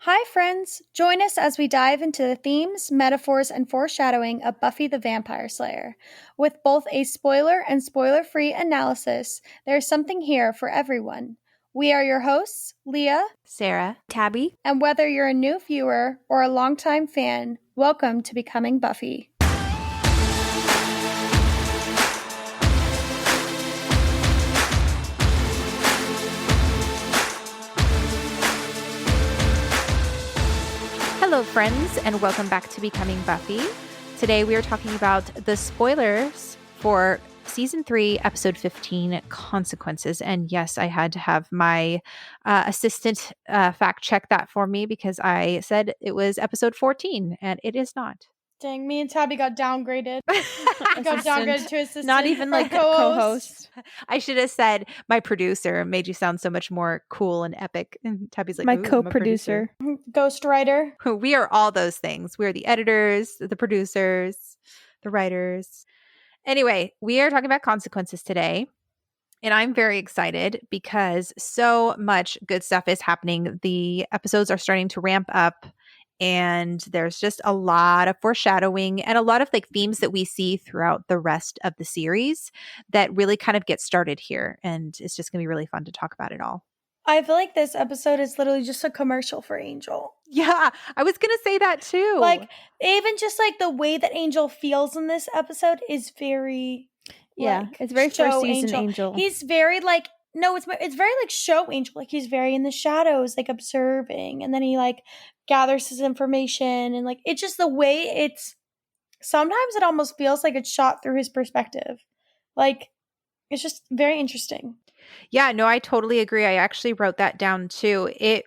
Hi, friends! Join us as we dive into the themes, metaphors, and foreshadowing of Buffy the Vampire Slayer. With both a spoiler and spoiler-free analysis, there's something here for everyone. We are your hosts, Leah, Sarah, Tabby, and whether you're a new viewer or a longtime fan, welcome to Becoming Buffy. Hello, friends, and welcome back to Becoming Buffy. Today we are talking about the spoilers for Season 3, Episode 15, Consequences. And yes, I had to have my assistant fact check that for me because I said it was Episode 14, and it is not. Dang, me and Tabby got downgraded. Got downgraded to assistant. Not even like co-host. I should have said my producer made you sound so much more cool and epic. And Tabby's like, my co-producer. Ghostwriter. We are all those things. We are the editors, the producers, the writers. Anyway, we are talking about consequences today. And I'm very excited because so much good stuff is happening. The episodes are starting to ramp up. And there's just a lot of foreshadowing and a lot of like themes that we see throughout the rest of the series that really kind of get started here. And it's just going to be really fun to talk about it all. I feel like this episode is literally just a commercial for Angel. Yeah, I was going to say that too. Like, even just like the way that Angel feels in this episode is very, it's very first season Angel. He's very like, no, it's very like show Angel. Like, he's very in the shadows, like observing, and then he like gathers his information, and like it's just the way it's. Sometimes it almost feels like it's shot through his perspective. Like, it's just very interesting. Yeah, no, I totally agree. I actually wrote that down too. It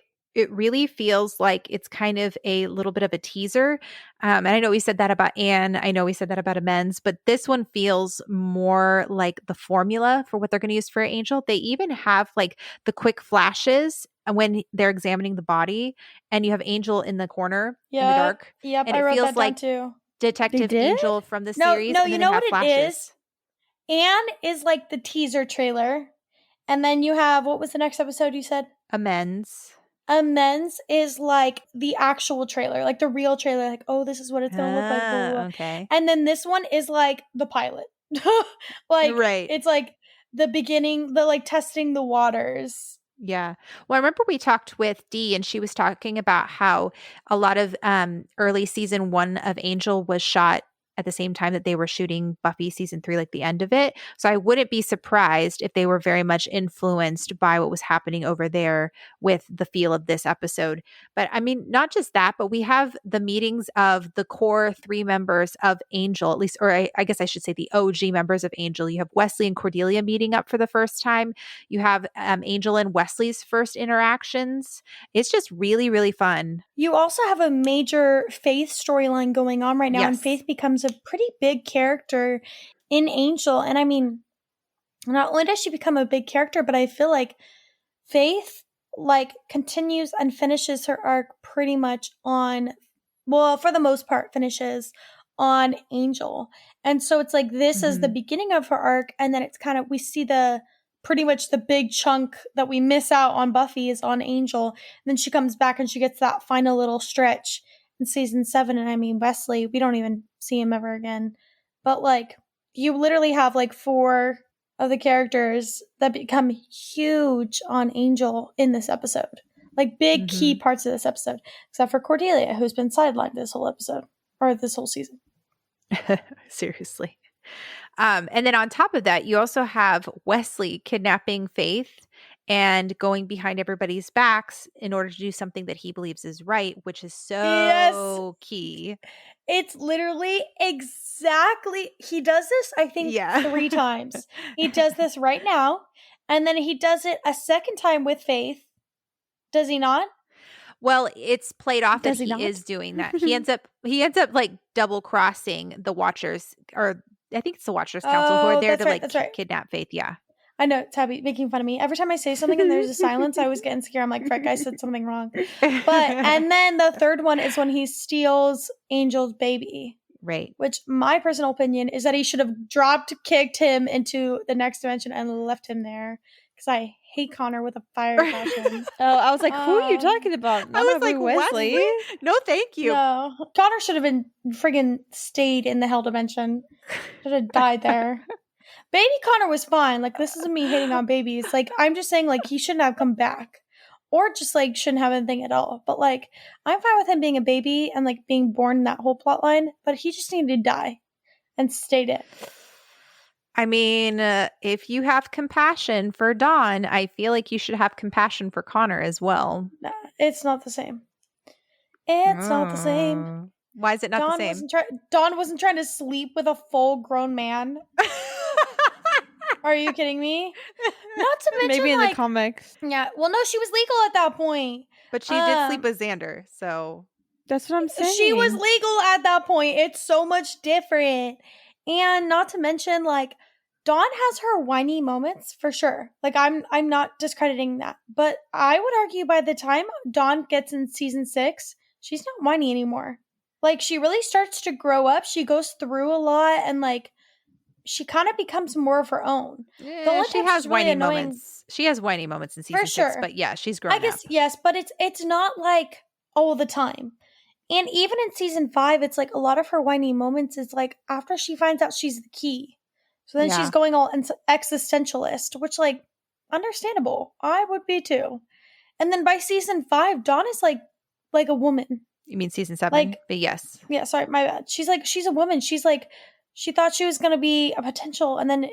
really feels like it's kind of a little bit of a teaser. And I know we said that about Anne. I know we said that about Amends, but this one feels more like the formula for what they're going to use for Angel. They even have like the quick flashes when they're examining the body, and you have Angel in the corner in the dark. Yep, and I it wrote feels that like down too. Detective Angel from the series. No, and you then know what flashes. it is? Anne is like the teaser trailer. And then you have, what was the next episode you said? Amends. Amends is like the actual trailer, like the real trailer. Like, oh, this is what it's going to look like. Blah, blah, blah. Okay. And then this one is like the pilot. Like, right. It's like the beginning, the like testing the waters. Yeah. Well, I remember we talked with Dee, and she was talking about how a lot of early season 1 of Angel was shot at the same time that they were shooting Buffy season 3, like the end of it. So I wouldn't be surprised if they were very much influenced by what was happening over there with the feel of this episode. But I mean, not just that, but we have the meetings of the core 3 members of Angel, at least, or I guess I should say the OG members of Angel. You have Wesley and Cordelia meeting up for the first time. You have Angel and Wesley's first interactions. It's just really, really fun. You also have a major Faith storyline going on right now, and Faith becomes a pretty big character in Angel. And I mean, not only does she become a big character, but I feel like Faith like continues and finishes her arc pretty much on, well, for the most part, finishes on Angel. And so it's like this is the beginning of her arc, and then it's kind of, we see the pretty much the big chunk that we miss out on Buffy is on Angel. And then she comes back and she gets that final little stretch in season 7. And I mean, Wesley, we don't even see him ever again. But like, you literally have like 4 of the characters that become huge on Angel in this episode. Like big key parts of this episode. Except for Cordelia, who's been sidelined this whole episode. Or this whole season. Seriously. And then on top of that, you also have Wesley kidnapping Faith and going behind everybody's backs in order to do something that he believes is right, which is so key. It's literally exactly, he does this, I think, 3 times. He does this right now, and then he does it a second time with Faith. Does he not? Well, it's played off that he is doing that. He ends up like double crossing the Watchers, or I think it's the Watchers Council, who are there to kidnap Faith. Yeah. I know, Tabby making fun of me. Every time I say something and there's a silence, I always get insecure. I'm like, frick, I said something wrong. And then the third one is when he steals Angel's baby. Right. Which my personal opinion is that he should have kicked him into the next dimension and left him there. Because I hate Connor with a fire passion. I was like, who are you talking about? I was like, Wesley? No, thank you. No, Connor should have been friggin' stayed in the hell dimension. Should have died there. Baby Connor was fine. Like, this isn't me hating on babies. Like, I'm just saying, like, he shouldn't have come back. Or just, like, shouldn't have anything at all. But, like, I'm fine with him being a baby and, like, being born in that whole plot line. But he just needed to die and stayed in. I mean, if you have compassion for Dawn, I feel like you should have compassion for Connor as well. Nah, it's not the same. It's not the same. Why is it not the same? Dawn wasn't trying to sleep with a full-grown man. Are you kidding me? Not to mention, maybe in the comics. Yeah. Well, no, she was legal at that point. But she did sleep with Xander, so that's what I'm saying. She was legal at that point. It's so much different. And not to mention, like, Dawn has her whiny moments for sure. Like, I'm not discrediting that. But I would argue by the time Dawn gets in season 6, she's not whiny anymore. Like, she really starts to grow up. She goes through a lot and, like, she kind of becomes more of her own. Yeah, she has whiny moments. She has whiny moments in season 6, but yeah, she's grown up. I guess, yes, but it's not like all the time. And even in season 5, it's like a lot of her whiny moments is like after she finds out she's the key. So then she's going all existentialist, which, like, understandable. I would be too. And then by season 5, Dawn is like a woman. You mean season 7? Like, but yes. Yeah, sorry, my bad. She's a woman. She's like, she thought she was going to be a potential, and then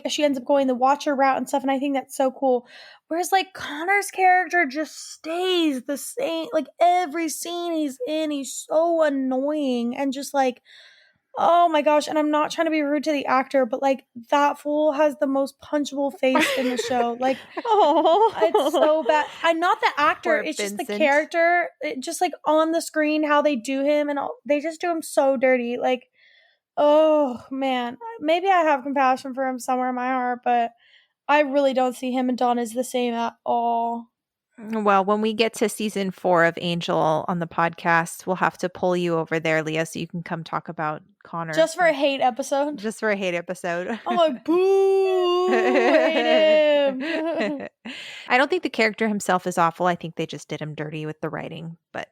she ends up going the Watcher route and stuff, and I think that's so cool. Whereas, like, Connor's character just stays the same. Like, every scene he's in, he's so annoying and just, like, oh my gosh. And I'm not trying to be rude to the actor, but, like, that fool has the most punchable face in the show. Like, it's so bad. I'm not the actor. Poor it's Vincent. Just the character. Just, like, on the screen, how they do him, and they just do him so dirty. Like, oh, man. Maybe I have compassion for him somewhere in my heart, but I really don't see him and Dawn as the same at all. Well, when we get to season 4 of Angel on the podcast, we'll have to pull you over there, Leah, so you can come talk about Connor. Just for a hate episode? Just for a hate episode. I'm like, boo! Hate him! I don't think the character himself is awful. I think they just did him dirty with the writing, but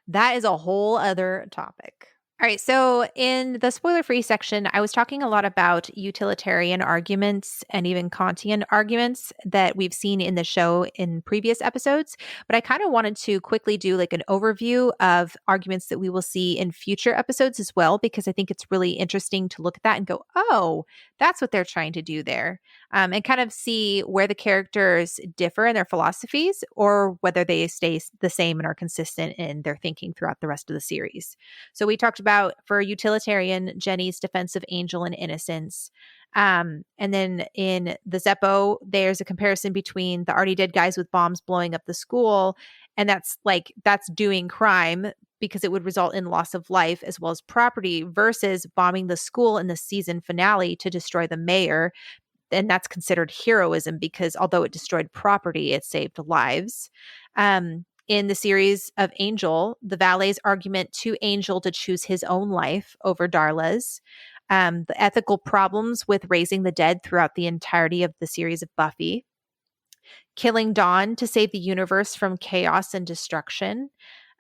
that is a whole other topic. All right, so in the spoiler-free section, I was talking a lot about utilitarian arguments and even Kantian arguments that we've seen in the show in previous episodes, but I kind of wanted to quickly do like an overview of arguments that we will see in future episodes as well, because I think it's really interesting to look at that and go, oh, that's what they're trying to do there, and kind of see where the characters differ in their philosophies or whether they stay the same and are consistent in their thinking throughout the rest of the series. So we talked about, for utilitarian, Jenny's defense of Angel and innocence. And then in the Zeppo, there's a comparison between the already dead guys with bombs blowing up the school, and that's doing crime because it would result in loss of life as well as property, versus bombing the school in the season finale to destroy the mayor. And that's considered heroism because although it destroyed property, it saved lives. In the series of Angel, the valet's argument to Angel to choose his own life over Darla's, the ethical problems with raising the dead throughout the entirety of the series of Buffy, killing Dawn to save the universe from chaos and destruction.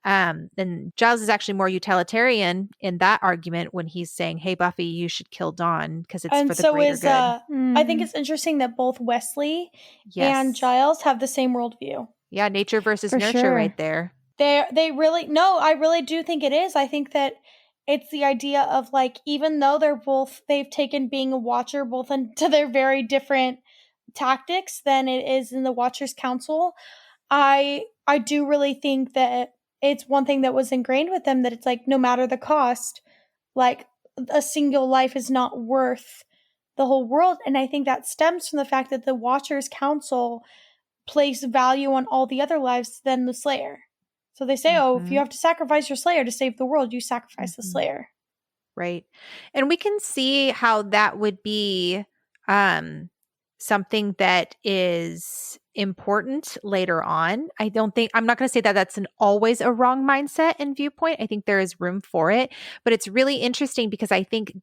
And Giles is actually more utilitarian in that argument when he's saying, hey, Buffy, you should kill Dawn because it's for the greater good. I think it's interesting that both Wesley and Giles have the same worldview. Yeah, nature versus nurture right there. They really, no, I really do think it is. I think that it's the idea of, like, even though they've taken being a Watcher both into their very different tactics than it is in the Watchers Council, I do really think that it's one thing that was ingrained with them, that it's like, no matter the cost, like, a single life is not worth the whole world. And I think that stems from the fact that the Watchers Council place value on all the other lives than the Slayer. So they say, oh, if you have to sacrifice your Slayer to save the world, you sacrifice the Slayer. Right. And we can see how that would be something that is important later on. I'm not going to say that that's always a wrong mindset and viewpoint. I think there is room for it, but it's really interesting because I think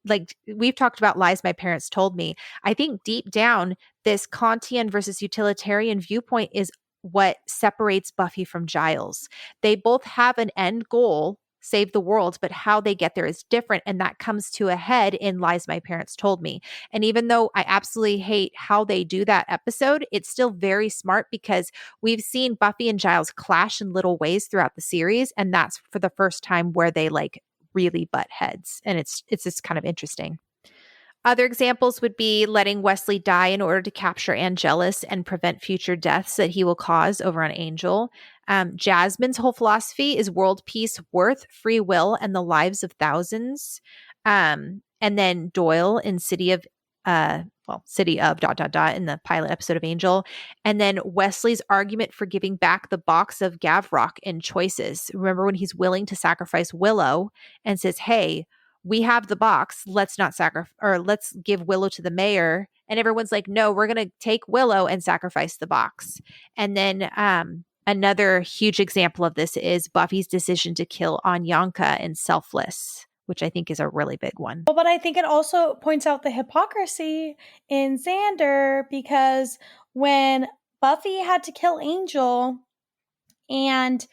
like we've talked about lies my parents told me. I think deep down, this Kantian versus utilitarian viewpoint is what separates Buffy from Giles. They both have an end goal, save the world, but how they get there is different. And that comes to a head in Lies My Parents Told Me. And even though I absolutely hate how they do that episode, it's still very smart because we've seen Buffy and Giles clash in little ways throughout the series. And that's for the first time where they like really butt heads. And it's just kind of interesting. Other examples would be letting Wesley die in order to capture Angelus and prevent future deaths that he will cause over on Angel. Jasmine's whole philosophy is world peace, worth, free will, and the lives of thousands. And then Doyle in City of in the pilot episode of Angel. And then Wesley's argument for giving back the box of Gavrock in Choices. Remember when he's willing to sacrifice Willow and says, hey, we have the box. Let's not sacrifice, or let's give Willow to the mayor. And everyone's like, no, we're going to take Willow and sacrifice the box. And then another huge example of this is Buffy's decision to kill Anyanka in Selfless, which I think is a really big one. Well, but I think it also points out the hypocrisy in Xander, because when Buffy had to kill Angel and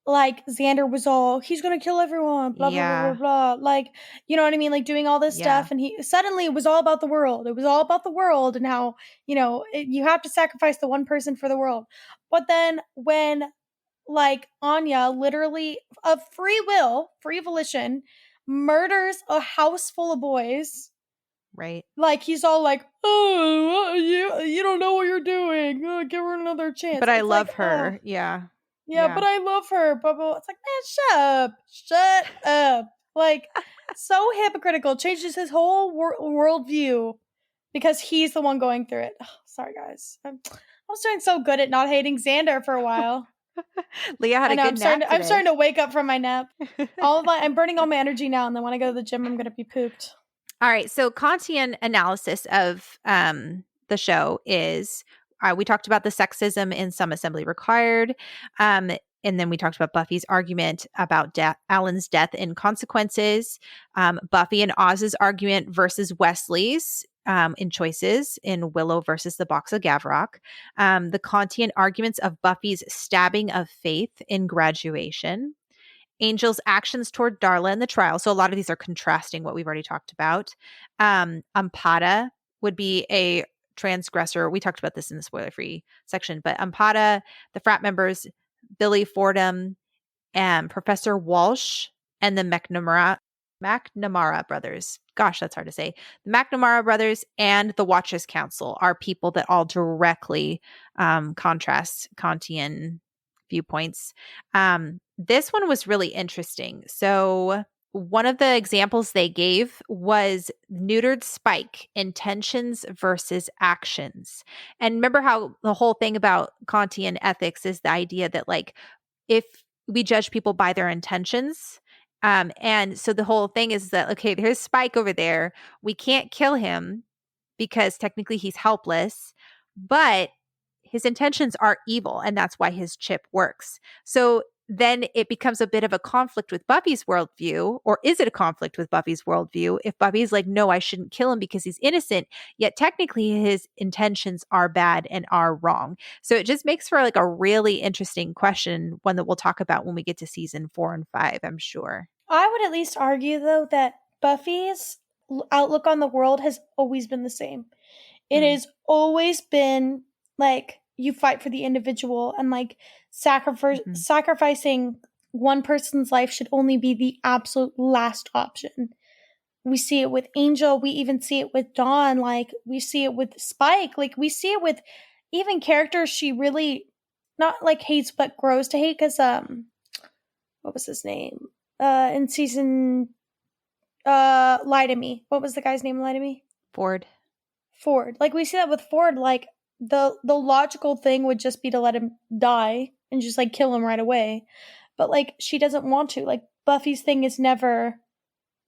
like Xander was all, he's gonna kill everyone, blah blah blah blah blah. Like, you know what I mean? Like doing all this stuff, and he suddenly it was all about the world. It was all about the world and how, you know, you have to sacrifice the one person for the world. But then when like Anya literally of free will, free volition, murders a house full of boys. Right. Like he's all like, oh, you don't know what you're doing. Give her another chance. But I love her. Yeah. Yeah, but I love her. Blah, blah. It's like, man, shut up. Like, so hypocritical. Changes his whole worldview because he's the one going through it. Oh, sorry, guys. I was doing so good at not hating Xander for a while. Leah had a good nap today. I'm starting to wake up from my nap. I'm burning all my energy now, and then when I go to the gym, I'm going to be pooped. All right, so Kantian analysis of the show is, we talked about the sexism in Some Assembly Required, and then we talked about Buffy's argument about Alan's death and consequences, Buffy and Oz's argument versus Wesley's in Choices in Willow versus the Box of Gavrock, the Kantian arguments of Buffy's stabbing of Faith in Graduation, Angel's actions toward Darla in the trial. So a lot of these are contrasting what we've already talked about. Ampada would be a transgressor. We talked about this in the spoiler-free section, but Ampada, the frat members, Billy Fordham, and Professor Walsh, and the McNamara brothers. Gosh, that's hard to say. The McNamara brothers and the Watchers Council are people that all directly contrast Kantian viewpoints. This one was really interesting. So one of the examples they gave was neutered Spike, intentions versus actions. And remember how the whole thing about Kantian ethics is the idea that like if we judge people by their intentions, and so the whole thing is that, okay, there's Spike over there. We can't kill him because technically he's helpless, but his intentions are evil, and that's why his chip works. So then it becomes a bit of a conflict with Buffy's worldview, or is it a conflict with Buffy's worldview? If Buffy's like, no, I shouldn't kill him because he's innocent, yet technically his intentions are bad and are wrong. So it just makes for like a really interesting question, one that we'll talk about when we get to season 4 and 5, I'm sure. I would at least argue, though, that Buffy's outlook on the world has always been the same. It has always been like, you fight for the individual, and like sacrificing one person's life should only be the absolute last option. We see it with Angel. We even see it with Dawn. Like, we see it with Spike. Like, we see it with even characters she really not like hates but grows to hate. Because what was his name in season Lie to Me? What was the guy's name in Lie to Me? Ford. Like, we see that with Ford. Like, the logical thing would just be to let him die and just like kill him right away, but like she doesn't want to. Like, Buffy's thing is never,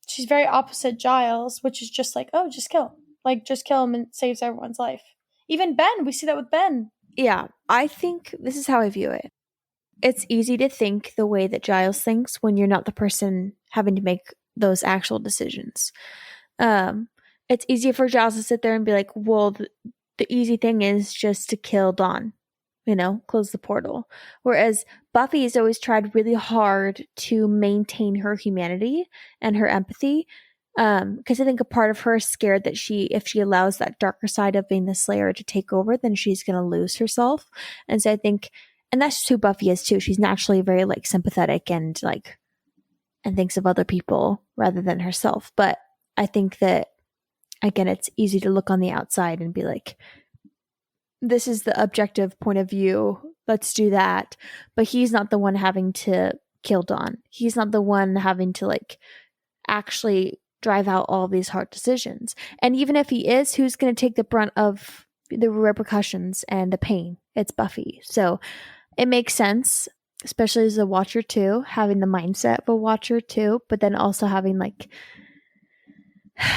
she's very opposite Giles, which is just like, oh, just kill him. Like, just kill him and it saves everyone's life. Even Ben, we see that with Ben. Yeah, I think this is how I view it. It's easy to think the way that Giles thinks when you're not the person having to make those actual decisions. It's easy for Giles to sit there and be like, well, the easy thing is just to kill Dawn, close the portal. Whereas Buffy has always tried really hard to maintain her humanity and her empathy. Because I think a part of her is scared that if she allows that darker side of being the Slayer to take over, then she's going to lose herself. And so I think, and that's just who Buffy is too. She's naturally very like sympathetic and thinks of other people rather than herself. But I think that, again, it's easy to look on the outside and be like, this is the objective point of view. Let's do that. But he's not the one having to kill Dawn. He's not the one having to actually drive out all these hard decisions. And even if he is, who's going to take the brunt of the repercussions and the pain? It's Buffy. So it makes sense, especially as a watcher too, having the mindset of a watcher too, but then also having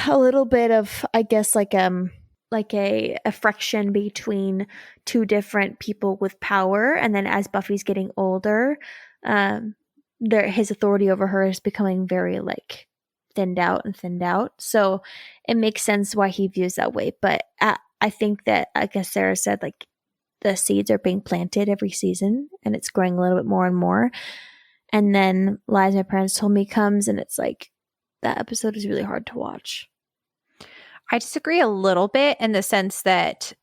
a little bit of, I guess, a friction between two different people with power. And then as Buffy's getting older, his authority over her is becoming very thinned out. So it makes sense why he views that way. But I think that, like as Sarah said, the seeds are being planted every season and it's growing a little bit more and more. And then Lies My Parents Told Me comes and it's that episode is really hard to watch. I disagree a little bit in the sense that,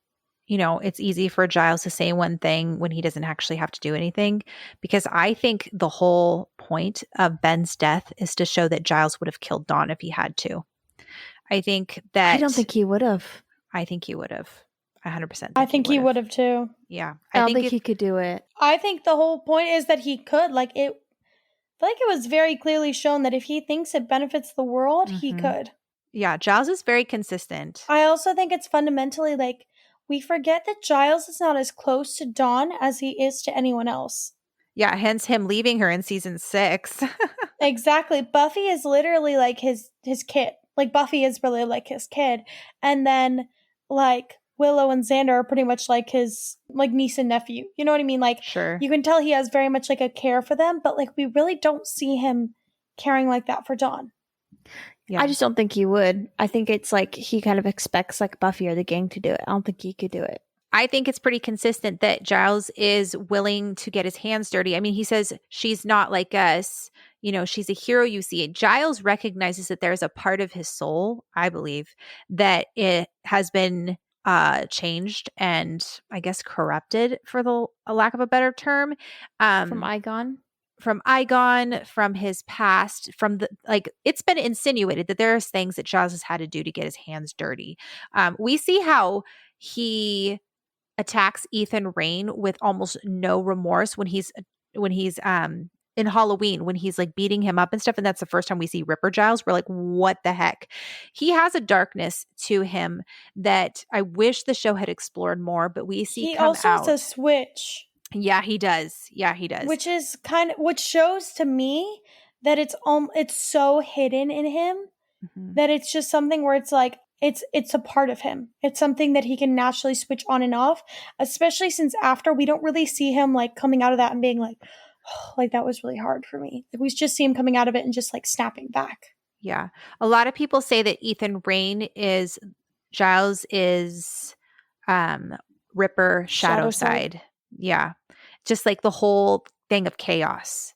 it's easy for Giles to say one thing when he doesn't actually have to do anything, because I think the whole point of Ben's death is to show that Giles would have killed Dawn if he had to. I think that... I don't think he would have. I think he would have. 100%. I think he would have too. Yeah. I don't think he could do it. I think the whole point is that he could. I feel like it was very clearly shown that if he thinks it benefits the world, he could. Yeah, Giles is very consistent. I also think it's fundamentally we forget that Giles is not as close to Dawn as he is to anyone else. Yeah, hence him leaving her in season 6. Exactly. Buffy is literally his kid. Buffy is really his kid. And then Willow and Xander are pretty much his niece and nephew. You know what I mean? Sure. You can tell he has very much a care for them, but we really don't see him caring like that for Dawn. Yeah. I just don't think he would. I think it's he kind of expects Buffy or the gang to do it. I don't think he could do it. I think it's pretty consistent that Giles is willing to get his hands dirty. I mean, he says she's not like us. She's a hero, you see. Giles recognizes that there's a part of his soul, I believe, that it has been changed and I guess corrupted, for the lack of a better term. From Igon? From Igon, from his past, from the it's been insinuated that there's things that Giles has had to do to get his hands dirty. We see how he attacks Ethan Rayne with almost no remorse when he's in Halloween, when he's beating him up and stuff, and that's the first time we see Ripper Giles. We're what the heck? He has a darkness to him that I wish the show had explored more, but we see he also has a switch. Yeah, he does. Which is which shows to me that it's so hidden in him that it's just something where it's it's a part of him. It's something that he can naturally switch on and off, especially since after we don't really see him coming out of that and being oh, that was really hard for me. We just see him coming out of it and just snapping back. Yeah. A lot of people say that Ethan Rayne is Giles is Ripper shadow side. Yeah. Just the whole thing of chaos,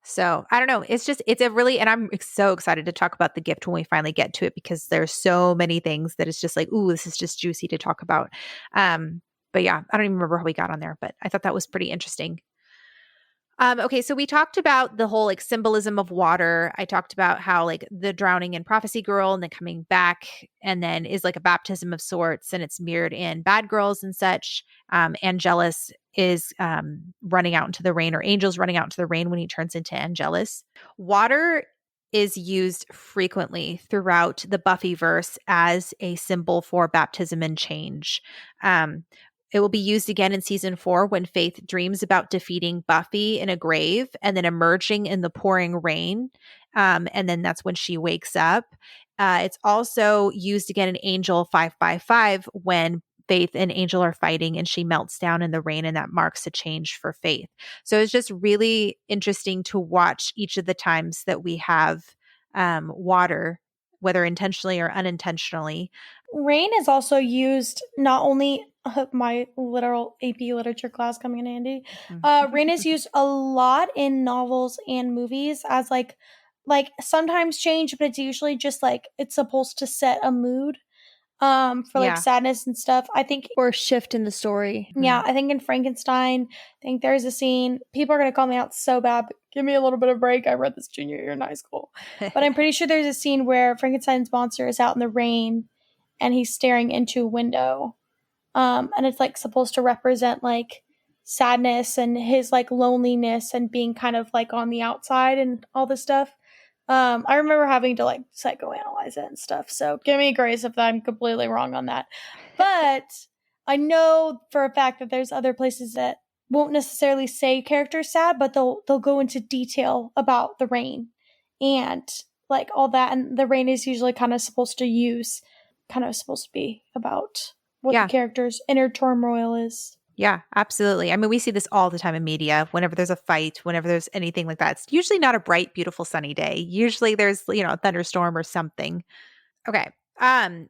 So I don't know. It's and I'm so excited to talk about the gift when we finally get to it, because there's so many things that it's just ooh, this is just juicy to talk about. But yeah, I don't even remember how we got on there, but I thought that was pretty interesting. Okay, so we talked about the whole symbolism of water. I talked about how the drowning in Prophecy Girl and then coming back and then is a baptism of sorts, and it's mirrored in Bad Girls and such. Angelus is running out into the rain, or Angel's running out into the rain when he turns into Angelus. Water is used frequently throughout the Buffyverse as a symbol for baptism and change. It will be used again in season 4 when Faith dreams about defeating Buffy in a grave and then emerging in the pouring rain. And then that's when she wakes up. It's also used again in Angel 5x5 when Faith and Angel are fighting and she melts down in the rain, and that marks a change for Faith. So it's just really interesting to watch each of the times that we have water whether intentionally or unintentionally. Rain is also used not only my literal AP literature class coming in handy. Rain is used a lot in novels and movies as like sometimes change, but it's usually just like it's supposed to set a mood for like sadness and stuff. I think, or a shift in the story. Yeah, I think in Frankenstein, I think there's a scene. People are gonna call me out so bad, but give me a little bit of break. I read this junior year in high school, but I'm pretty sure there's a scene where Frankenstein's monster is out in the rain, and he's staring into a window, and it's like supposed to represent like sadness and his like loneliness and being kind of like on the outside and all this stuff. I remember having to like psychoanalyze it and stuff. So give me grace if I'm completely wrong on that. But I know for a fact that there's other places that won't necessarily say character's sad, but they'll go into detail about the rain and like all that. And the rain is usually kind of supposed to be about what the character's inner turmoil is. Yeah, absolutely. I mean, we see this all the time in media. Whenever there's a fight, whenever there's anything like that, it's usually not a bright, beautiful, sunny day. Usually there's, a thunderstorm or something. Okay.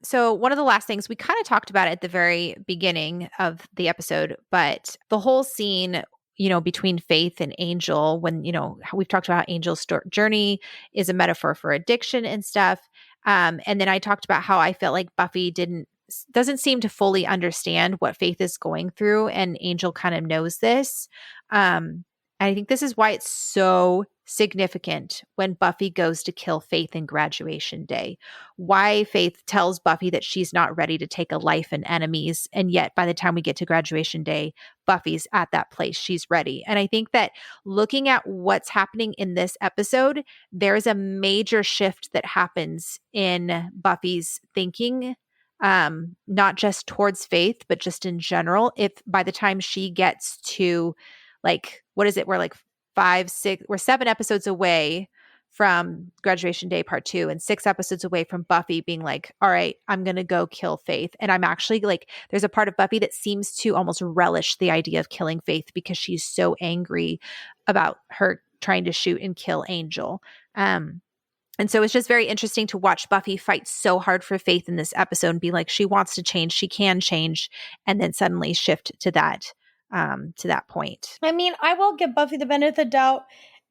So one of the last things we kind of talked about at the very beginning of the episode, but the whole scene, between Faith and Angel, when, we've talked about Angel's journey is a metaphor for addiction and stuff. And then I talked about how I felt like Buffy doesn't seem to fully understand what Faith is going through, and Angel kind of knows this. And I think this is why it's so significant when Buffy goes to kill Faith in graduation day. Why Faith tells Buffy that she's not ready to take a life and enemies, and yet by the time we get to graduation day, Buffy's at that place. She's ready. And I think that looking at what's happening in this episode, there's a major shift that happens in Buffy's thinking, not just towards Faith, but just in general. If by the time she gets to like, what is it? We're like 7 episodes away from graduation day part 2 and 6 episodes away from Buffy being like, all right, I'm going to go kill Faith. And I'm actually like, there's a part of Buffy that seems to almost relish the idea of killing Faith because she's so angry about her trying to shoot and kill Angel. And so it's just very interesting to watch Buffy fight so hard for Faith in this episode and be like, she wants to change, she can change, and then suddenly shift to that point. I mean, I will give Buffy the benefit of the doubt.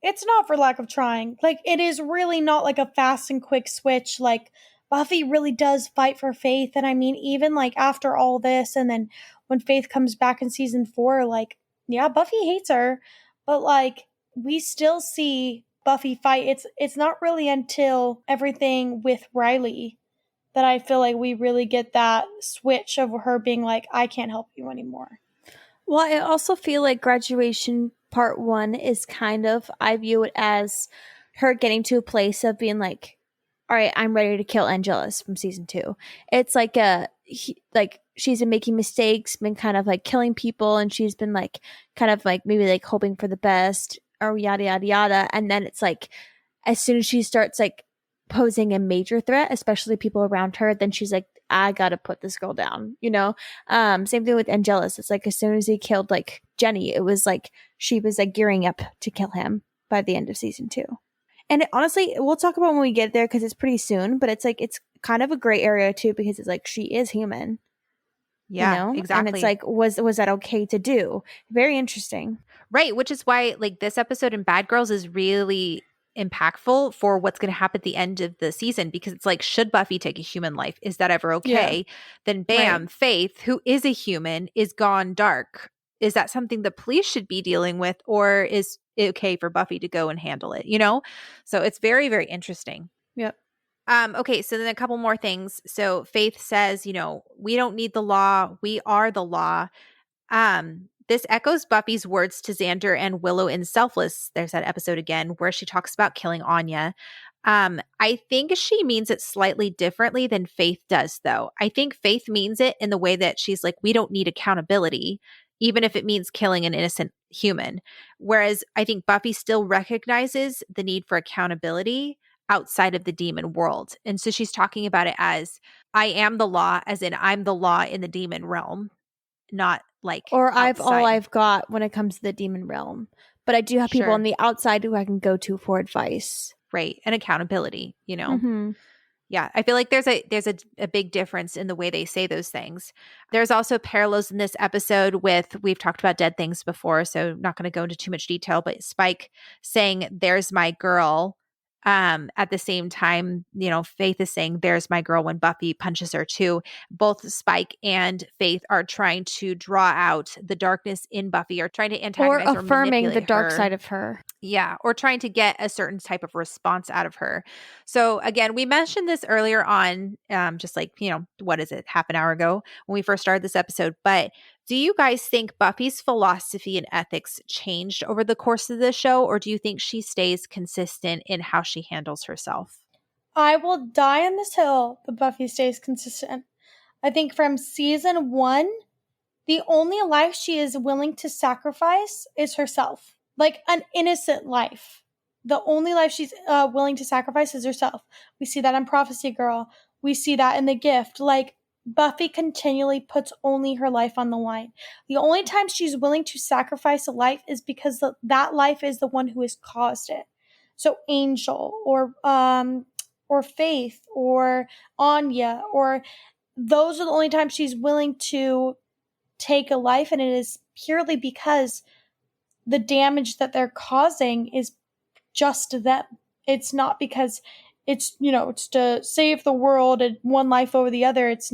It's not for lack of trying. Like, it is really not like a fast and quick switch. Like, Buffy really does fight for Faith. And I mean, even like after all this, and then when Faith comes back in season 4, like, yeah, Buffy hates her, but like, we still see Buffy fight. It's not really until everything with Riley that I feel like we really get that switch of her being like, I can't help you anymore. Well, I also feel like graduation part 1 is kind of, I view it as her getting to a place of being like, all right, I'm ready to kill Angelus from season 2. It's like she's been making mistakes, been kind of like killing people, and she's been like kind of like maybe like hoping for the best or yada yada yada. And then it's like as soon as she starts like posing a major threat, especially people around her, then she's like, I gotta put this girl down, Same thing with Angelus. It's like as soon as he killed like Jenny, it was like she was like gearing up to kill him by the end of season 2. And honestly, we'll talk about when we get there because it's pretty soon, but it's like it's kind of a gray area too because it's like she is human. Yeah, exactly. And it's like, was that okay to do? Very interesting. Right, which is why like this episode in Bad Girls is really impactful for what's going to happen at the end of the season, because it's like, should Buffy take a human life? Is that ever okay? Yeah. Then bam, right. Faith, who is a human, is gone dark. Is that something the police should be dealing with, or is it okay for Buffy to go and handle it? So it's very, very interesting. Yep. Okay, so then a couple more things. So Faith says, we don't need the law. We are the law. This echoes Buffy's words to Xander and Willow in Selfless. There's that episode again where she talks about killing Anya. I think she means it slightly differently than Faith does, though. I think Faith means it in the way that she's like, we don't need accountability, even if it means killing an innocent human. Whereas I think Buffy still recognizes the need for accountability outside of the demon world. And so she's talking about it as, I am the law, as in I'm the law in the demon realm, not like or I've all I've got when it comes to the demon realm. But I do have people on the outside who I can go to for advice. Right. And accountability, Mm-hmm. Yeah, I feel like there's a big difference in the way they say those things. There's also parallels in this episode with, we've talked about dead things before, so not going to go into too much detail, but Spike saying, "There's my girl." At the same time, Faith is saying, "There's my girl," when Buffy punches her too. Both Spike and Faith are trying to draw out the darkness in Buffy, or trying to antagonize or affirming manipulate the dark her. side of her. Yeah, or trying to get a certain type of response out of her. So again, we mentioned this earlier on, just like, what is it, half an hour ago when we first started this episode. But do you guys think Buffy's philosophy and ethics changed over the course of the show, or do you think she stays consistent in how she handles herself? I will die on this hill, but Buffy stays consistent. I think from season 1, the only life she is willing to sacrifice is herself. Like an innocent life. The only life she's willing to sacrifice is herself. We see that in Prophecy Girl. We see that in The Gift. Like, Buffy continually puts only her life on the line. The only time she's willing to sacrifice a life is because that life is the one who has caused it. So Angel or Faith or Anya, or those are the only times she's willing to take a life, and it is purely because the damage that they're causing is just to them. It's not because it's to save the world and one life over the other. It's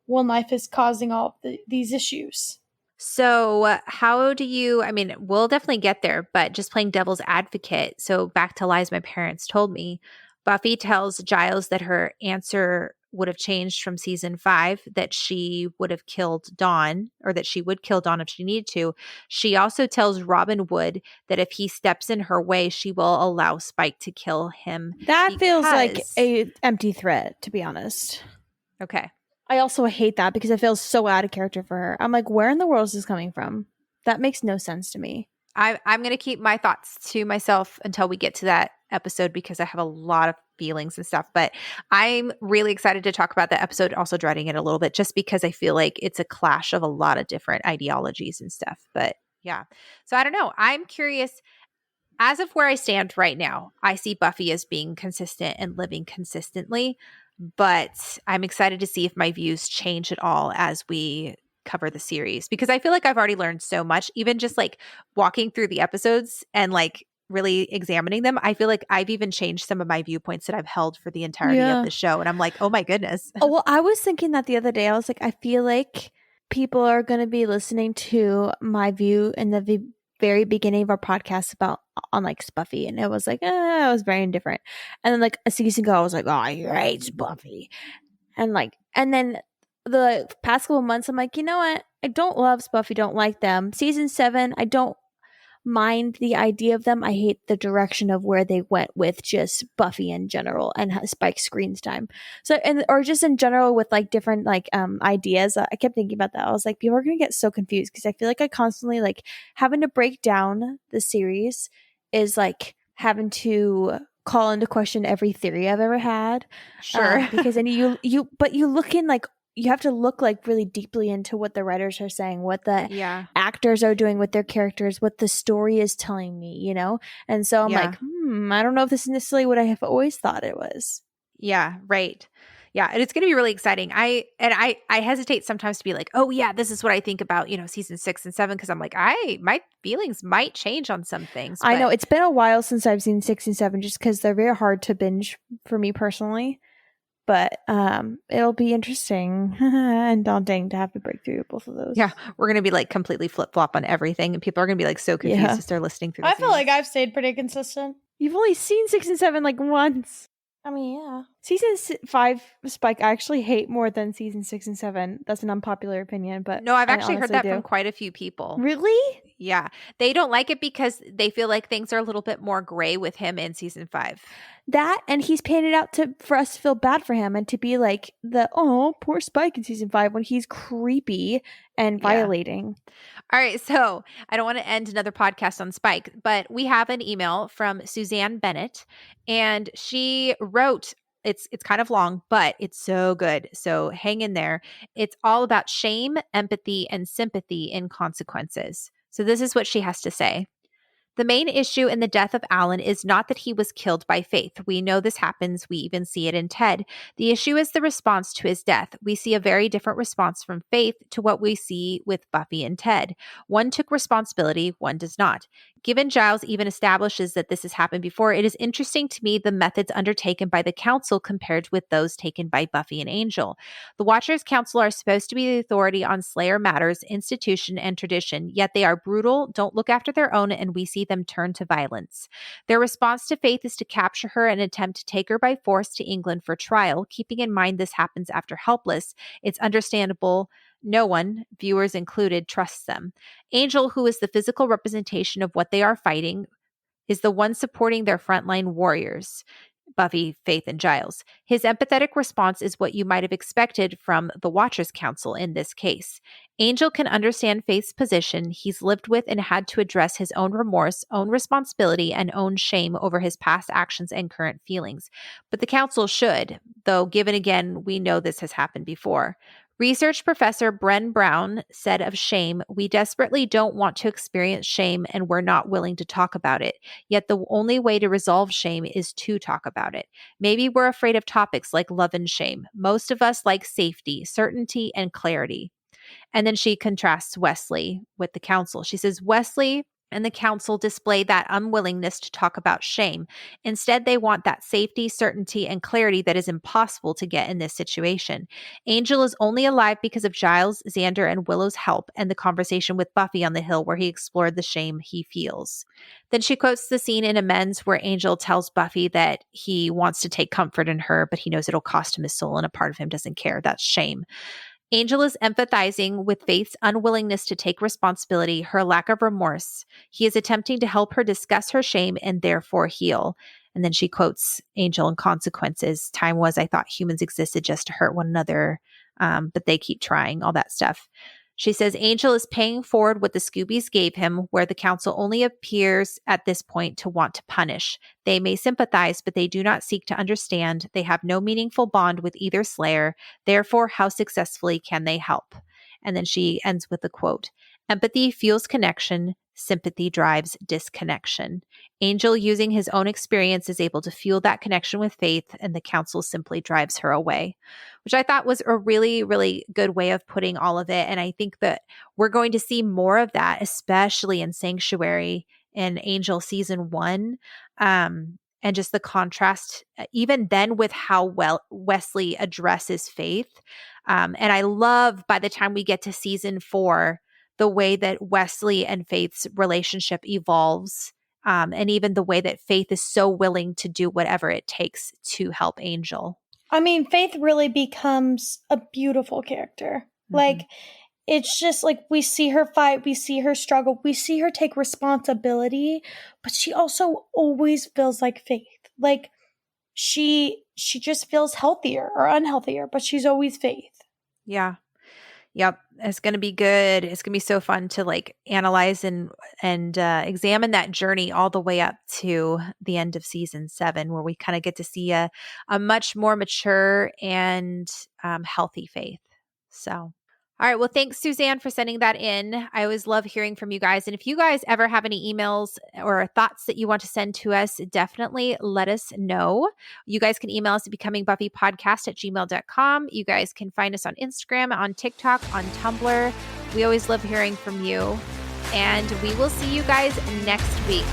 one life is causing all these issues. So how do you, we'll definitely get there, but just playing devil's advocate. So back to lies my parents told me, Buffy tells Giles that her answer would have changed from season 5, that she would have killed Dawn, or that she would kill Dawn if she needed to. She also tells Robin Wood that if he steps in her way, she will allow Spike to kill him. That feels like a empty threat, to be honest. Okay. I also hate that because it feels so out of character for her. I'm like, where in the world is this coming from? That makes no sense to me. I'm going to keep my thoughts to myself until we get to that episode, because I have a lot of feelings and stuff. But I'm really excited to talk about the episode, also dreading it a little bit, just because I feel like it's a clash of a lot of different ideologies and stuff. But yeah. So I don't know. I'm curious. As of where I stand right now, I see Buffy as being consistent and living consistently. But I'm excited to see if my views change at all as we cover the series, because I feel like I've already learned so much, even just like walking through the episodes and like really examining them. I feel like I've even changed some of my viewpoints that I've held for the entirety of the show. And I'm like, oh my goodness. Oh, well, I was thinking that the other day. I was like, I feel like people are going to be listening to my view in the very beginning of our podcast on like Buffy, and it was like, I was very indifferent. And then like a season ago, I was like, oh, he hates Buffy. And then the past couple months, I'm like, you know what? I don't love Buffy, don't like them. Season 7, I don't mind the idea of them. I hate the direction of where they went with just Buffy in general and Spike's screen time. So, or just in general with like different like ideas. I kept thinking about that. I was like, people are gonna get so confused, because I feel like I constantly like having to break down the series is like having to call into question every theory I've ever had. Sure. Because then you look in like, you have to look like really deeply into what the writers are saying, what the actors are doing with their characters, what the story is telling me, And so I'm like, I don't know if this is necessarily what I have always thought it was. Yeah, right. Yeah, and it's going to be really exciting. I hesitate sometimes to be like, oh yeah, this is what I think about, season 6 and 7, because I'm like, my feelings might change on some things. I know it's been a while since I've seen 6 and 7, just because they're very hard to binge for me personally. But it'll be interesting and daunting to have to break through both of those. Yeah, we're going to be like completely flip-flop on everything, and people are going to be like so confused as they're listening through. I feel like I've stayed pretty consistent. You've only seen 6 and 7 like once. I mean, yeah. Season 5 Spike I actually hate more than season 6 and 7. That's an unpopular opinion, but no, I've actually heard that from quite a few people. Really? Yeah. They don't like it because they feel like things are a little bit more gray with him in season 5. That, and he's painted out for us to feel bad for him and to be like poor Spike in season 5 when he's creepy and violating. All right. So I don't want to end another podcast on Spike, but we have an email from Suzanne Bennett, and she wrote, it's kind of long, but it's so good. So hang in there. It's all about shame, empathy, and sympathy in consequences. So this is what she has to say. The main issue in the death of Alan is not that he was killed by Faith. We know this happens. We even see it in Ted. The issue is the response to his death. We see a very different response from Faith to what we see with Buffy and Ted. One took responsibility, one does not. Given Giles even establishes that this has happened before, it is interesting to me the methods undertaken by the Council compared with those taken by Buffy and Angel. The Watchers Council are supposed to be the authority on Slayer matters, institution, and tradition, yet they are brutal, don't look after their own, and we see them turn to violence. Their response to Faith is to capture her and attempt to take her by force to England for trial. Keeping in mind this happens after Helpless, it's understandable no one, viewers included, trusts them. Angel, who is the physical representation of what they are fighting, is the one supporting their frontline warriors. Buffy, Faith, and Giles. His empathetic response is what you might have expected from the Watchers Council in this case. Angel can understand Faith's position. He's lived with and had to address his own remorse, own responsibility, and own shame over his past actions and current feelings. But the Council should, though given again, we know this has happened before. Research professor Bren Brown said of shame, "We desperately don't want to experience shame and we're not willing to talk about it. Yet the only way to resolve shame is to talk about it. Maybe we're afraid of topics like love and shame. Most of us like safety, certainty, and clarity." And then she contrasts Wesley with the Council. She says, Wesley and the Council display that unwillingness to talk about shame. Instead, they want that safety, certainty, and clarity that is impossible to get in this situation. Angel is only alive because of Giles, Xander, and Willow's help and the conversation with Buffy on the hill where he explored the shame he feels. Then she quotes the scene in Amends where Angel tells Buffy that he wants to take comfort in her, but he knows it'll cost him his soul and a part of him doesn't care. That's shame. Angel is empathizing with Faith's unwillingness to take responsibility, her lack of remorse. He is attempting to help her discuss her shame and therefore heal. And then she quotes Angel in Consequences. Time was I thought humans existed just to hurt one another, but they keep trying, all that stuff. She says Angel is paying forward what the Scoobies gave him, where the Council only appears at this point to want to punish. They may sympathize, but they do not seek to understand. They have no meaningful bond with either Slayer. Therefore, how successfully can they help? And then she ends with a quote, "Empathy fuels connection. Sympathy drives disconnection." Angel, using his own experience, is able to fuel that connection with Faith, and the Council simply drives her away, which I thought was a really, really good way of putting all of it. And I think that we're going to see more of that, especially in Sanctuary in Angel season 1. And just the contrast, even then, with how well Wesley addresses Faith. And I love, by the time we get to season 4, the way that Wesley and Faith's relationship evolves, and even the way that Faith is so willing to do whatever it takes to help Angel. I mean, Faith really becomes a beautiful character. Mm-hmm. Like, it's just like we see her fight, we see her struggle, we see her take responsibility, but she also always feels like Faith. Like, she just feels healthier or unhealthier, but she's always Faith. Yeah. Yep. It's going to be good. It's going to be so fun to like analyze and examine that journey all the way up to the end of season 7, where we kind of get to see a much more mature and healthy Faith. So, all right. Well, thanks, Suzanne, for sending that in. I always love hearing from you guys. And if you guys ever have any emails or thoughts that you want to send to us, definitely let us know. You guys can email us at becomingbuffypodcast@gmail.com. You guys can find us on Instagram, on TikTok, on Tumblr. We always love hearing from you. And we will see you guys next week.